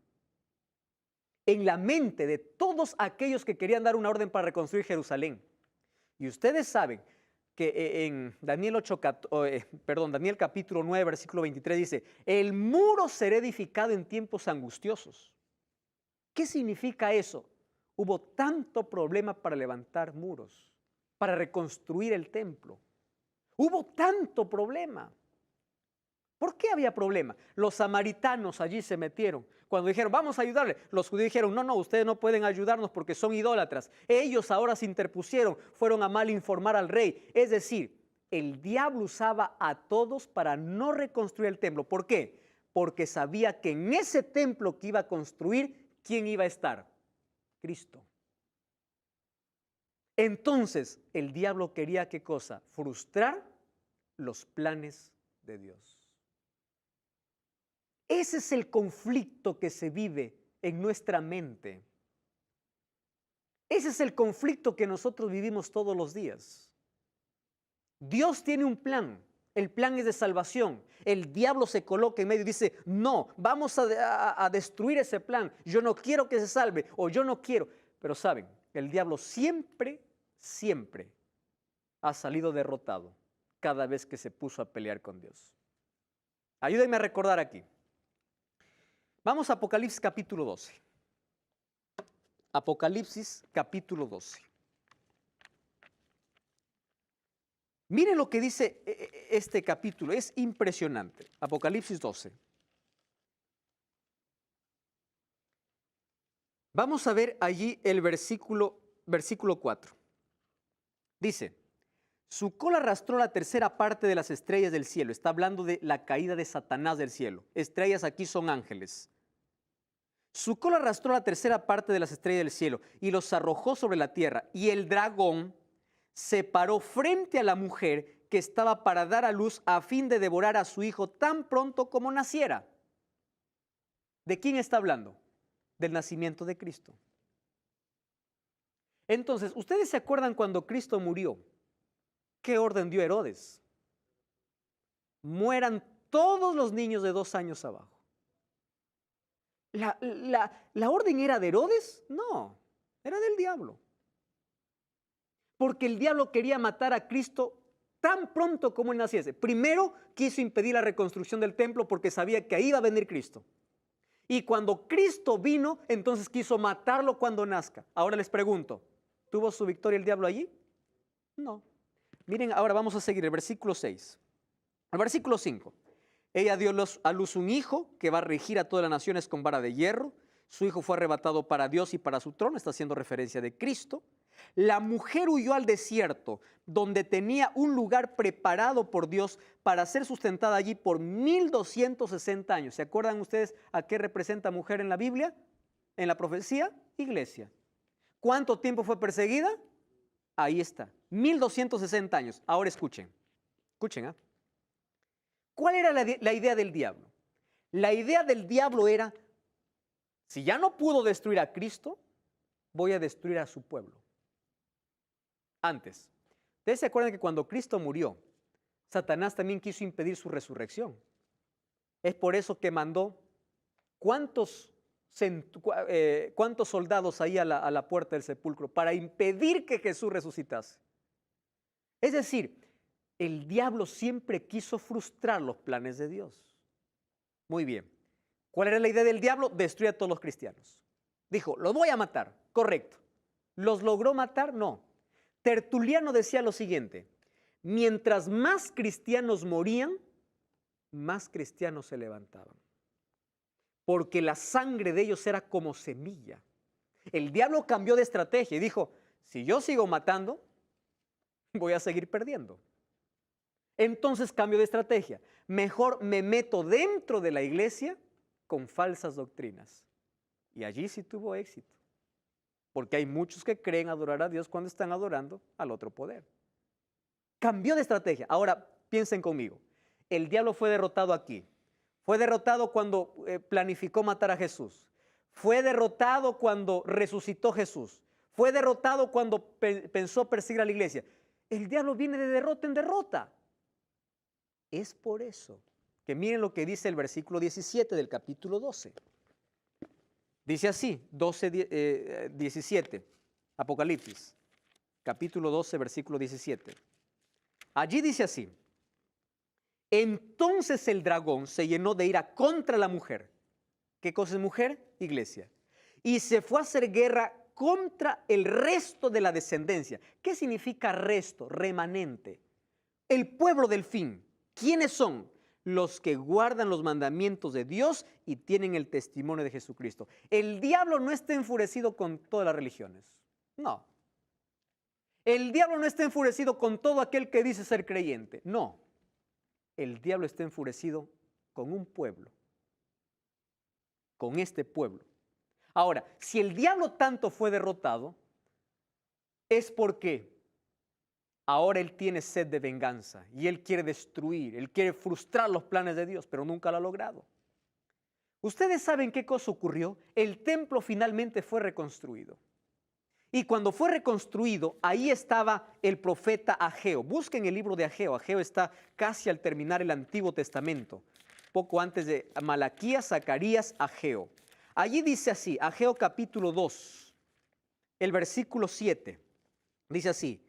A: En la mente de todos aquellos que querían dar una orden para reconstruir Jerusalén. Y ustedes saben que en Daniel capítulo 9, versículo 23 dice, el muro será edificado en tiempos angustiosos. ¿Qué significa eso? Hubo tanto problema para levantar muros, para reconstruir el templo. Hubo tanto problema. ¿Por qué había problema? Los samaritanos allí se metieron. Cuando dijeron, vamos a ayudarle, los judíos dijeron, no, ustedes no pueden ayudarnos porque son idólatras. Ellos ahora se interpusieron, fueron a mal informar al rey. Es decir, el diablo usaba a todos para no reconstruir el templo. ¿Por qué? Porque sabía que en ese templo que iba a construir, ¿quién iba a estar? Cristo. Entonces, el diablo quería ¿qué cosa? Frustrar los planes de Dios. Ese es el conflicto que se vive en nuestra mente. Ese es el conflicto que nosotros vivimos todos los días. Dios tiene un plan. El plan es de salvación. El diablo se coloca en medio y dice, no, vamos a destruir ese plan. Yo no quiero que se salve o yo no quiero. Pero saben, el diablo siempre ha salido derrotado cada vez que se puso a pelear con Dios. Ayúdenme a recordar aquí. Vamos a Apocalipsis capítulo 12. Apocalipsis capítulo 12. Miren lo que dice este capítulo, es impresionante. Apocalipsis 12. Vamos a ver allí el versículo 4. Dice, su cola arrastró la tercera parte de las estrellas del cielo. Está hablando de la caída de Satanás del cielo. Estrellas aquí son ángeles. Su cola arrastró la tercera parte de las estrellas del cielo y los arrojó sobre la tierra. Y el dragón se paró frente a la mujer que estaba para dar a luz a fin de devorar a su hijo tan pronto como naciera. ¿De quién está hablando? Del nacimiento de Cristo. Entonces, ¿ustedes se acuerdan cuando Cristo murió? ¿Qué orden dio Herodes? Mueran todos los niños de 2 años abajo. ¿La orden era de Herodes? No, era del diablo. Porque el diablo quería matar a Cristo tan pronto como él naciese. Primero quiso impedir la reconstrucción del templo porque sabía que ahí iba a venir Cristo. Y cuando Cristo vino, entonces quiso matarlo cuando nazca. Ahora les pregunto, ¿tuvo su victoria el diablo allí? No. Miren, ahora vamos a seguir el versículo 6. El versículo 5. Ella dio a luz un hijo que va a regir a todas las naciones con vara de hierro. Su hijo fue arrebatado para Dios y para su trono. Está haciendo referencia de Cristo. La mujer huyó al desierto, donde tenía un lugar preparado por Dios para ser sustentada allí por 1260 años. ¿Se acuerdan ustedes a qué representa mujer en la Biblia? En la profecía, iglesia. ¿Cuánto tiempo fue perseguida? Ahí está, 1260 años. Ahora escuchen, ¿ah? ¿Cuál era la idea del diablo? La idea del diablo era, si ya no pudo destruir a Cristo, voy a destruir a su pueblo. Antes, ustedes se acuerdan que cuando Cristo murió, Satanás también quiso impedir su resurrección. Es por eso que mandó cuántos soldados ahí a la puerta del sepulcro para impedir que Jesús resucitase. Es decir, el diablo siempre quiso frustrar los planes de Dios. Muy bien. ¿Cuál era la idea del diablo? Destruir a todos los cristianos. Dijo, los voy a matar. Correcto. ¿Los logró matar? No. Tertuliano decía lo siguiente, mientras más cristianos morían, más cristianos se levantaban. Porque la sangre de ellos era como semilla. El diablo cambió de estrategia y dijo, si yo sigo matando, voy a seguir perdiendo. Entonces cambio de estrategia. Mejor me meto dentro de la iglesia con falsas doctrinas. Y allí sí tuvo éxito. Porque hay muchos que creen adorar a Dios cuando están adorando al otro poder. Cambió de estrategia. Ahora piensen conmigo. El diablo fue derrotado aquí. Fue derrotado cuando planificó matar a Jesús. Fue derrotado cuando resucitó Jesús. Fue derrotado cuando pensó perseguir a la iglesia. El diablo viene de derrota en derrota. Es por eso que miren lo que dice el versículo 17 del capítulo 12. Dice así, 17, Apocalipsis, capítulo 12, versículo 17. Allí dice así, entonces el dragón se llenó de ira contra la mujer. ¿Qué cosa es mujer? Iglesia. Y se fue a hacer guerra contra el resto de la descendencia. ¿Qué significa resto? Remanente. El pueblo del fin. ¿Quiénes son? Los que guardan los mandamientos de Dios y tienen el testimonio de Jesucristo. El diablo no está enfurecido con todas las religiones. No. El diablo no está enfurecido con todo aquel que dice ser creyente. No. El diablo está enfurecido con un pueblo. Con este pueblo. Ahora, si el diablo tanto fue derrotado, es porque ahora él tiene sed de venganza y él quiere destruir, él quiere frustrar los planes de Dios, pero nunca lo ha logrado. ¿Ustedes saben qué cosa ocurrió? El templo finalmente fue reconstruido. Y cuando fue reconstruido, ahí estaba el profeta Ageo. Busquen el libro de Ageo. Ageo está casi al terminar el Antiguo Testamento, poco antes de Malaquías, Zacarías, Ageo. Allí dice así, Ageo capítulo 2, el versículo 7, dice así: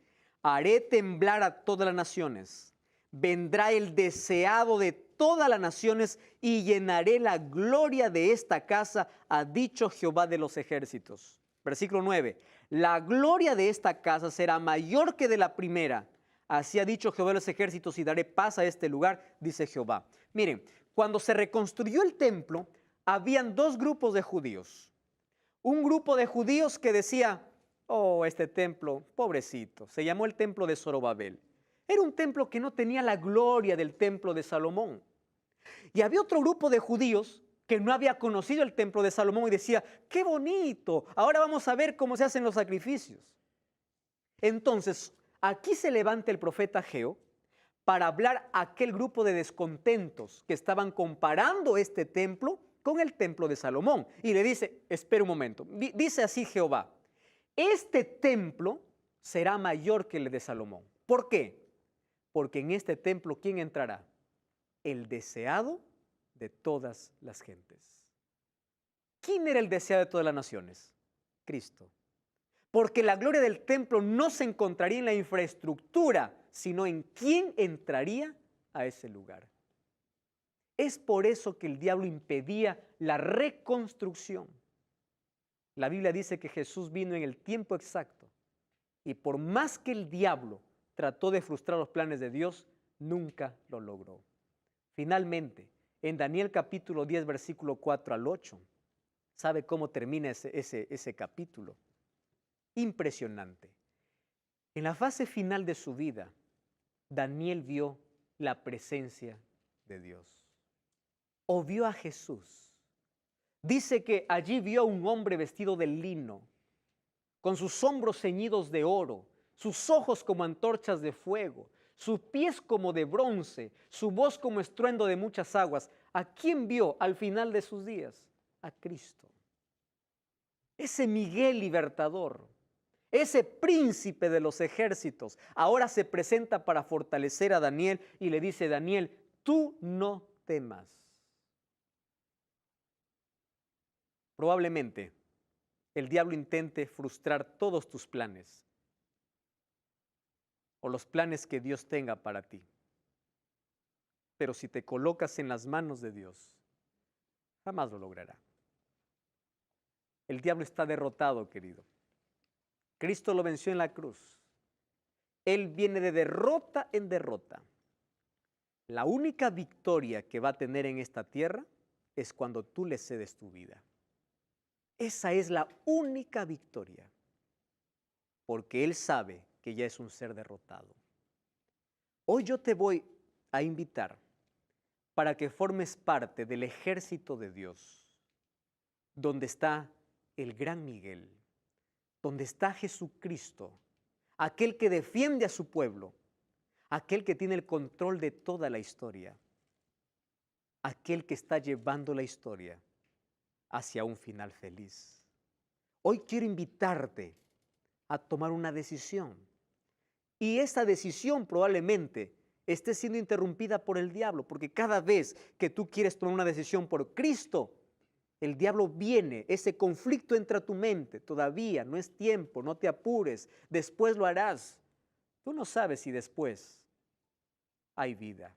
A: haré temblar a todas las naciones, vendrá el deseado de todas las naciones y llenaré la gloria de esta casa, ha dicho Jehová de los ejércitos. Versículo 9, la gloria de esta casa será mayor que de la primera. Así ha dicho Jehová de los ejércitos, y daré paz a este lugar, dice Jehová. Miren, cuando se reconstruyó el templo, habían dos grupos de judíos. Un grupo de judíos que decía: oh, este templo, pobrecito, se llamó el templo de Zorobabel. Era un templo que no tenía la gloria del templo de Salomón. Y había otro grupo de judíos que no había conocido el templo de Salomón y decía: qué bonito, ahora vamos a ver cómo se hacen los sacrificios. Entonces, aquí se levanta el profeta Ageo para hablar a aquel grupo de descontentos que estaban comparando este templo con el templo de Salomón. Y le dice: espera un momento, dice así Jehová: este templo será mayor que el de Salomón. ¿Por qué? Porque en este templo, ¿quién entrará? El deseado de todas las gentes. ¿Quién era el deseado de todas las naciones? Cristo. Porque la gloria del templo no se encontraría en la infraestructura, sino en quién entraría a ese lugar. Es por eso que el diablo impedía la reconstrucción. La Biblia dice que Jesús vino en el tiempo exacto, y por más que el diablo trató de frustrar los planes de Dios, nunca lo logró. Finalmente, en Daniel capítulo 10, versículo 4 al 8, ¿sabe cómo termina ese capítulo? Impresionante. En la fase final de su vida, Daniel vio la presencia de Dios. O vio a Jesús. Dice que allí vio a un hombre vestido de lino, con sus hombros ceñidos de oro, sus ojos como antorchas de fuego, sus pies como de bronce, su voz como estruendo de muchas aguas. ¿A quién vio al final de sus días? A Cristo. Ese Miguel libertador, ese príncipe de los ejércitos, ahora se presenta para fortalecer a Daniel y le dice: Daniel, tú no temas. Probablemente el diablo intente frustrar todos tus planes o los planes que Dios tenga para ti. Pero si te colocas en las manos de Dios, jamás lo logrará. El diablo está derrotado, querido. Cristo lo venció en la cruz. Él viene de derrota en derrota. La única victoria que va a tener en esta tierra es cuando tú le cedes tu vida. Esa es la única victoria, porque Él sabe que ya es un ser derrotado. Hoy yo te voy a invitar para que formes parte del ejército de Dios, donde está el gran Miguel, donde está Jesucristo, aquel que defiende a su pueblo, aquel que tiene el control de toda la historia, aquel que está llevando la historia hacia un final feliz. Hoy quiero invitarte a tomar una decisión, y esa decisión probablemente esté siendo interrumpida por el diablo, porque cada vez que tú quieres tomar una decisión por Cristo, el diablo viene, ese conflicto entra a tu mente: todavía no es tiempo, no te apures, después lo harás. Tú no sabes si después hay vida.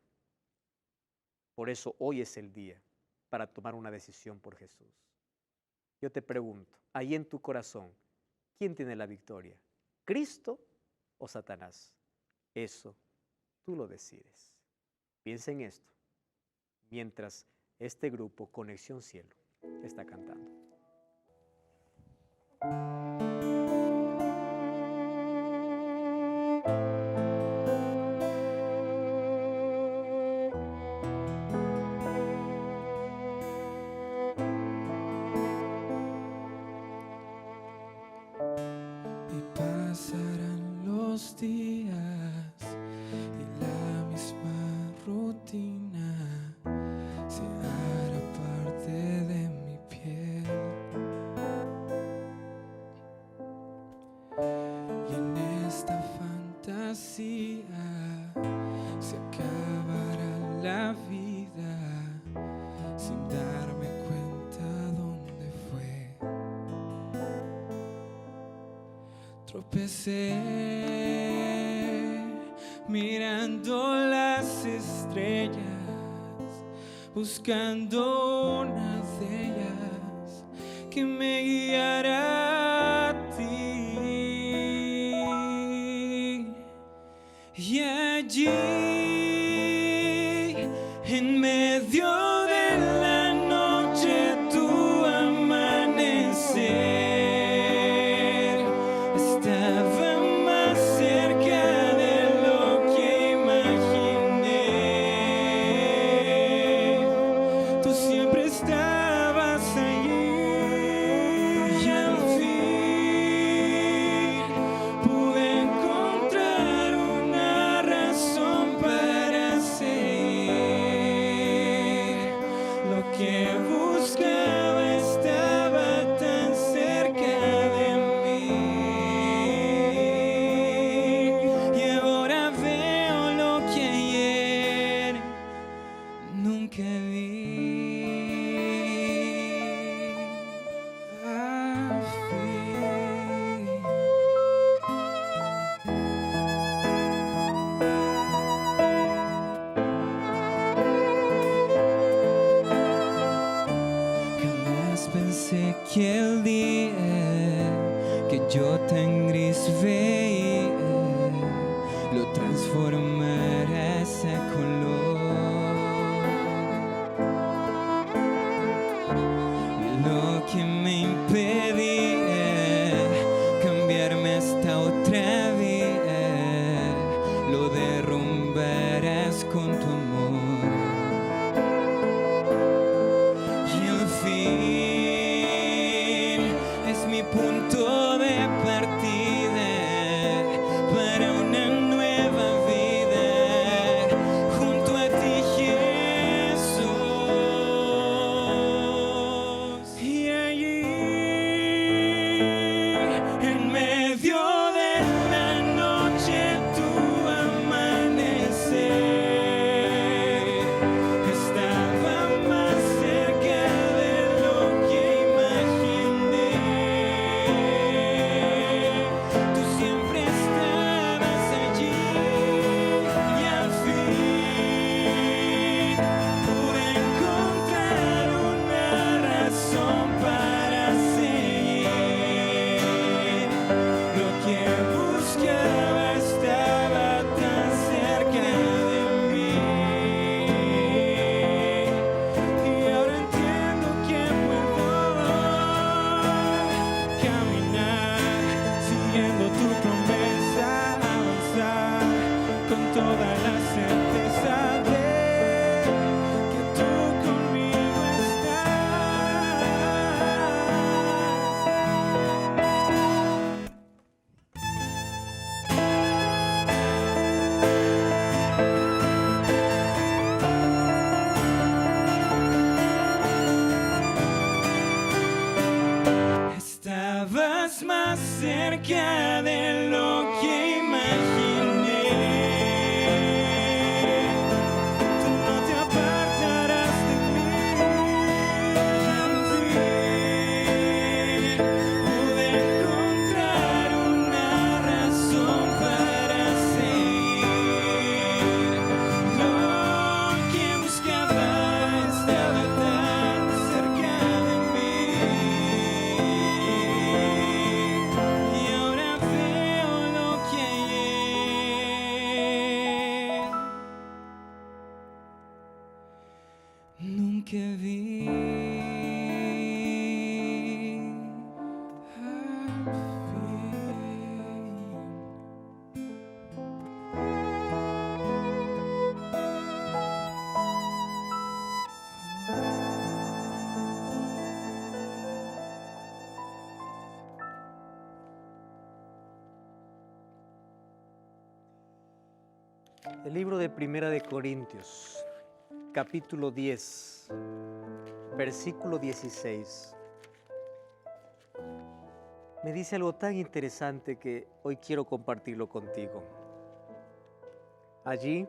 A: Por eso hoy es el día para tomar una decisión por Jesús. Yo te pregunto, ahí en tu corazón, ¿quién tiene la victoria? ¿Cristo o Satanás? Eso tú lo decides. Piensa en esto mientras este grupo Conexión Cielo está cantando.
B: Y pasará la vida sin darme cuenta dónde fue. Tropecé mirando las estrellas, buscando una de ellas que me guiara a ti. Y allí, en medio de la noche, tu amanecer estaba más cerca de lo que imaginé. Tú siempre estabas allí y al fin pude encontrar una razón para seguir. Lo que buscaba estaba tan cerca de mí. Y ahora veo lo que ayer nunca vi. Al fin. Jamás pensé que el día que yo tan gris veía lo transformara ese color. Lo que me impedía cambiarme hasta otra vida lo derrumbarás con tu amor. Y al fin es mi punto de partida para una nueva vida junto a ti, Jesús. Y allí, en medio de la noche, tu amanecer estaba más cerca de lo que imaginé. Tú siempre estabas allí y al fin pude encontrar una razón para seguir. Lo que buscaba estaba tan cerca de mí. Y ahora entiendo que puedo caminar siguiendo tu promesa, avanzar con toda la certeza de que tú conmigo estás. Estabas más cerca de lo que imaginé. Tú no te apartarás de mí. Al fin pude encontrar una razón para seguir. Lo que buscaba estaba tan cerca de mí. Y ahora veo lo que ayer nunca vi. Al
A: El libro de Primera de Corintios, capítulo 10, versículo 16. Me dice algo tan interesante que hoy quiero compartirlo contigo. Allí,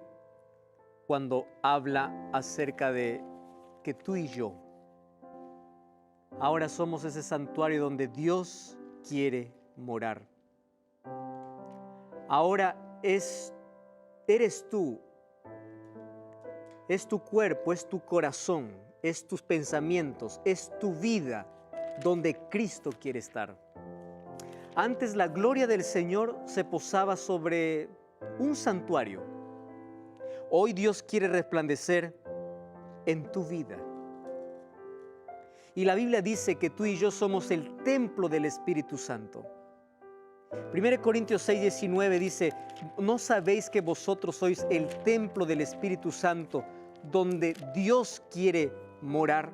A: cuando habla acerca de que tú y yo ahora somos ese santuario donde Dios quiere morar. Ahora eres tú, es tu cuerpo, es tu corazón, es tus pensamientos, es tu vida donde Cristo quiere estar. Antes la gloria del Señor se posaba sobre un santuario. Hoy Dios quiere resplandecer en tu vida. Y la Biblia dice que tú y yo somos el templo del Espíritu Santo. 1 Corintios 6:19 dice, ¿no sabéis que vosotros sois el templo del Espíritu Santo donde Dios quiere morar?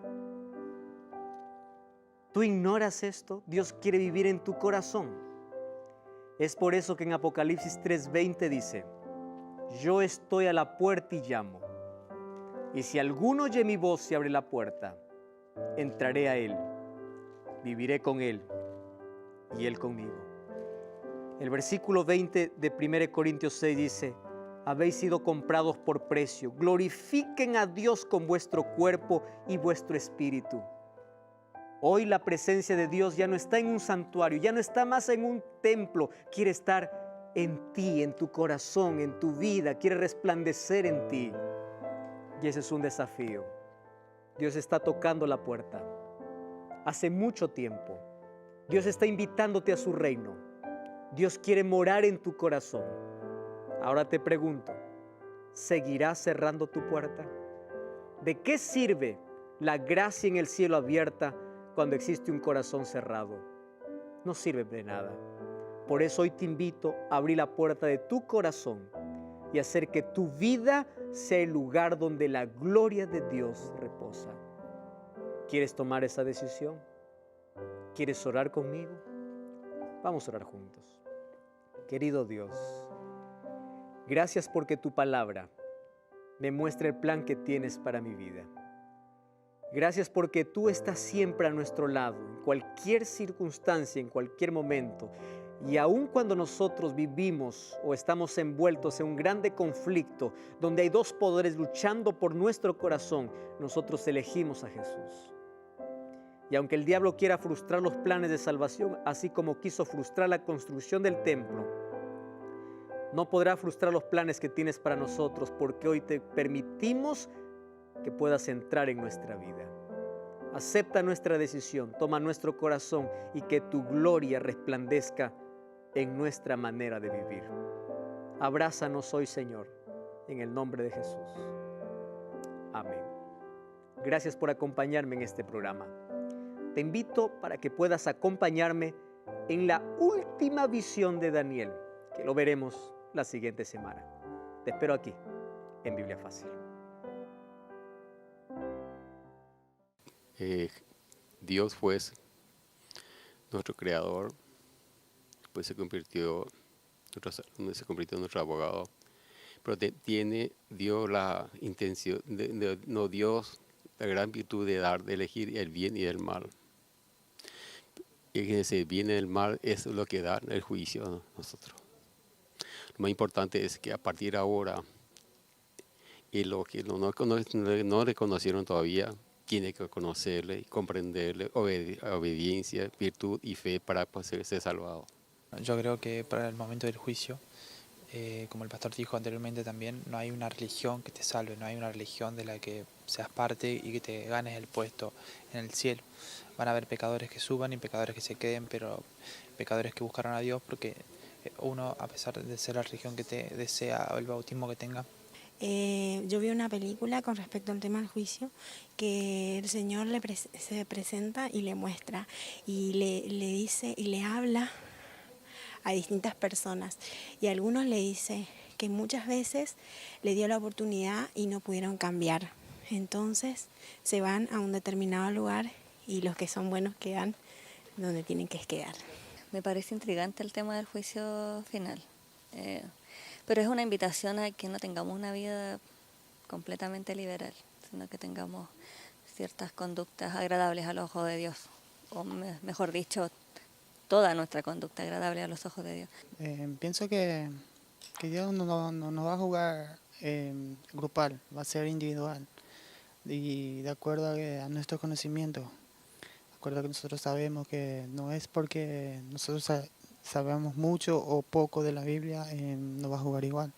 A: ¿Tú ignoras esto? Dios quiere vivir en tu corazón. Es por eso que en Apocalipsis 3:20 dice, yo estoy a la puerta y llamo. Y si alguno oye mi voz y abre la puerta, entraré a él, viviré con él y él conmigo. El versículo 20 de 1 Corintios 6 dice, habéis sido comprados por precio, glorifiquen a Dios con vuestro cuerpo y vuestro espíritu. Hoy la presencia de Dios ya no está en un santuario, ya no está más en un templo, quiere estar en ti, en tu corazón, en tu vida, quiere resplandecer en ti. Y ese es un desafío. Dios está tocando la puerta. Hace mucho tiempo, Dios está invitándote a su reino. Dios quiere morar en tu corazón. Ahora te pregunto, ¿seguirás cerrando tu puerta? ¿De qué sirve la gracia en el cielo abierta cuando existe un corazón cerrado? No sirve de nada. Por eso hoy te invito a abrir la puerta de tu corazón y hacer que tu vida sea el lugar donde la gloria de Dios reposa. ¿Quieres tomar esa decisión? ¿Quieres orar conmigo? Vamos a orar juntos. Querido Dios, gracias porque tu palabra me muestra el plan que tienes para mi vida. Gracias porque tú estás siempre a nuestro lado, en cualquier circunstancia, en cualquier momento. Y aun cuando nosotros vivimos o estamos envueltos en un grande conflicto, donde hay dos poderes luchando por nuestro corazón, nosotros elegimos a Jesús. Y aunque el diablo quiera frustrar los planes de salvación, así como quiso frustrar la construcción del templo, no podrá frustrar los planes que tienes para nosotros, porque hoy te permitimos que puedas entrar en nuestra vida. Acepta nuestra decisión, toma nuestro corazón y que tu gloria resplandezca en nuestra manera de vivir. Abrázanos hoy, Señor, en el nombre de Jesús. Amén. Gracias por acompañarme en este programa. Te invito para que puedas acompañarme en la última visión de Daniel, que lo veremos la siguiente semana. Te espero aquí, en Biblia Fácil.
C: Dios fue nuestro creador, pues se convirtió en nuestro abogado, pero dio la intención, nos dio la gran virtud de elegir el bien y el mal. Y ese bien y el mal es lo que da el juicio a nosotros. Lo más importante es que a partir de ahora, y lo que no reconocieron todavía, tiene que conocerle, comprenderle, obediencia, virtud y fe para ser salvado.
D: Yo creo que para el momento del juicio, como el pastor dijo anteriormente también, no hay una religión que te salve, no hay una religión de la que seas parte y que te ganes el puesto en el cielo. Van a haber pecadores que suban y pecadores que se queden, pero pecadores que buscaron a Dios, porque uno, a pesar de ser la religión que te desea o el bautismo que tenga.
E: Yo vi una película con respecto al tema del juicio que el Señor se presenta y le muestra y le dice y le habla a distintas personas, y a algunos le dice que muchas veces le dio la oportunidad y no pudieron cambiar. Entonces se van a un determinado lugar y los que son buenos quedan donde tienen que quedar.
F: Me parece intrigante el tema del juicio final, pero es una invitación a que no tengamos una vida completamente liberal, sino que tengamos ciertas conductas agradables a los ojos de Dios, o mejor dicho, toda nuestra conducta agradable a los ojos de Dios.
G: Pienso que Dios no va a jugar grupal, va a ser individual y de acuerdo a nuestro conocimiento, de acuerdo a que nosotros sabemos que no es porque nosotros sabemos mucho o poco de la Biblia, no va a jugar igual,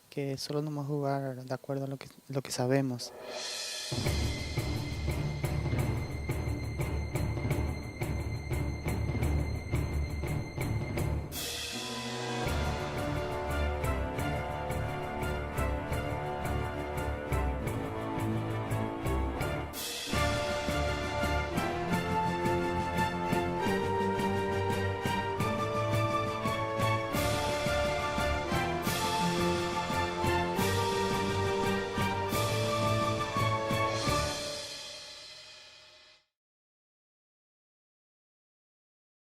G: que solo nos va a jugar de acuerdo a lo que sabemos.